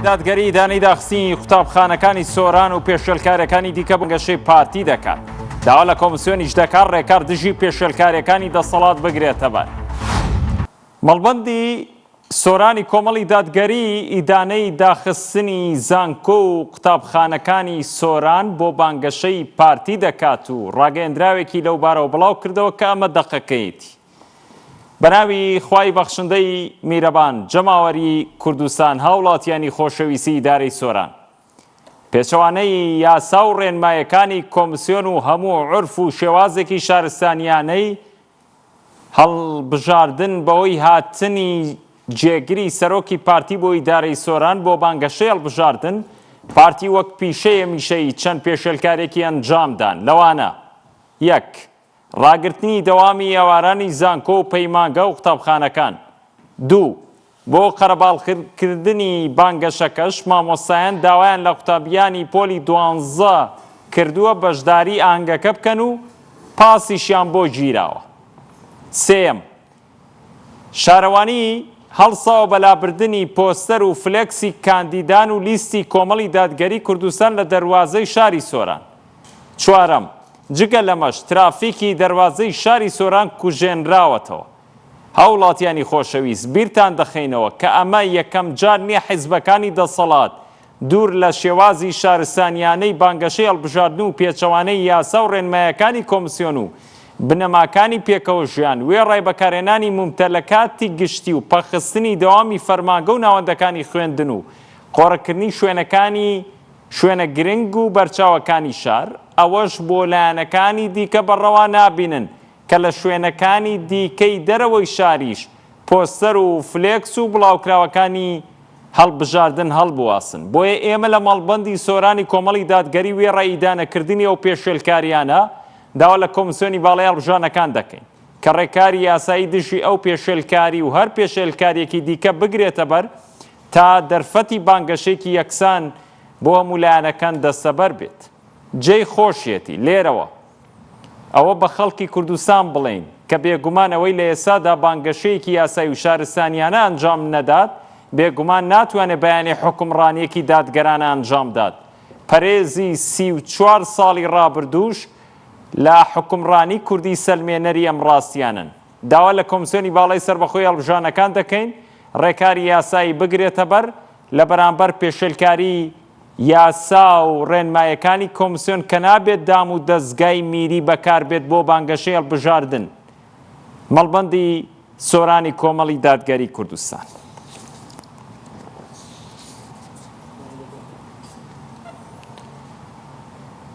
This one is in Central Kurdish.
دادگەری دانەی داخستنی قوتابخانەکانی سۆران و پێشێلکاریەکانی دیکە بەگەشەی پارتی دەکات. داوا لە کۆمسیۆنیش دەکات ڕێکار دژی پێشێلکاریەکانی دەسەڵات بگرێتە بەر. مەڵبەندی سۆرانی کۆمەڵی دادگەری ئیدانەی داخستنی زانکۆ و قوتابخانەکانی سۆران بۆ بانگەشەی پارتی دەکات و ڕاگەیەندراوێکی لەو بارەوە بڵاو کردەوە کە ئەمە دەقەکەیەتی. بەناوی خوای بەخشندەی میرەبان جەماوەری کوردستان هاوڵاتیانی خۆشەویستی ئیدارەی سۆران پێچەوانەی یاسا و ڕێنمایەکانی کۆمسیۆن و هەموو عورف و شێوازێکی شارستانیانەی هەڵبژاردن بەوەی هاتنی جێگری سەرۆکی پارتی بۆ ئیدارەی سۆران بۆ بانگەشەی هەڵبژاردن پارتی وەک پیشەیە میشەی چەند پێشێلکارێکی ئەنجامدان لەوانە: 1. ڕاگررتنی دەوامی ئێوارانی زانکۆ و پەیمانگە و قوتابخانەکان. 2. بۆ قەرەباڵکردنی بانگەشەکەش مامۆستایان داوایان لە قوتابیانی پۆلی 12 کردووە بەشداری ئاهەنگەکە بکەن و پاسیشیان بۆ گیراوە. 3. شارەوانی هەڵساوە بەلابردنی پۆستەر و فلێکسی کاندیدان و لیستی کۆمەڵی دادگەری کوردستان لە دەروازەی شاری سۆران. 4. جگە لەمەش ترافیکی دەروازەی شاری سۆران کوژێنراوەتەوە. هاوڵاتیانی خۆشەویست بیرتان دەخینەوە کە ئەمە یەکەم جار نییە حیزبەکانی دەسەڵات دوور لە شێوازی شارستانیانەی بانگەشەی هەڵبژاردن و پێچەوانەی یاسا و ڕێنمایەکانی کۆمسیۆن و بنەماکانی پێکەوە ژیان وێ ڕێبەکارهێنانی مومتەلەکاتی گشتی و پەخستنی دەوامی فەرمانگە و ناوەندەکانی خوێندن و قۆڕەکردنی شوێنە گرنگ و بەرچاوەکانی شار ئەوەش بۆ لایەنەکانی دیکە بەڕەوا نابینن کە لە شوێنەکانی دیکەی دەرەوەی شاریش پۆستەر و فلێکس و بڵاوکراوەکانی هەڵبژاردن هەڵبواسن. بۆیە ئێمە لە مەڵبەندی سۆرانی کۆمەڵی دادگەری وێ ڕێئیدانەکردنی ئەو پێشێلکاریانە داوا لە کۆمسیۆنی باڵای هەڵبژاردنەکان دەکەین کە ڕێکاری یاسایی دژی ئەو پێشێلکاری و هەر پێشێلکاریەکی دیکە بگرێتە بەر تا دەرفەتی بانگەشێکی یەکسان بۆ هەموو لایەنەکان دەستەبەر بێت. جێی خۆشیەتی لێرەوە ئەوە بە خەڵکی کوردستان بڵێین کە بێگومانەوەی لە ئێسادا بانگەشەیەکی یاسایی و شارستانیانە ئەنجام نەدات بێگومان ناتوانێت بەیانی حکومڕانیەکی دادگەرانە ئەنجامدات. پەرێزی 34 ساڵی ڕابردووش لە حکومڕانی کوردی سەلمێنەری ئەم ڕاستیانن. داوا لە کۆمسیۆنی باڵای سەربەخۆی هەڵبژاردنەکان دەکەین ڕێکاری یاسایی بگرێتە بەر لە بەرامبەر پێشێلکاری یاسا و ڕێنمایەکانی کۆمسیۆن کە نابێت دام و دەستگای میری بەکاربێت بۆ بانگەشەی هەڵبژاردن. مەڵبەندی سۆرانی کۆمەڵی دادگەری کوردستان.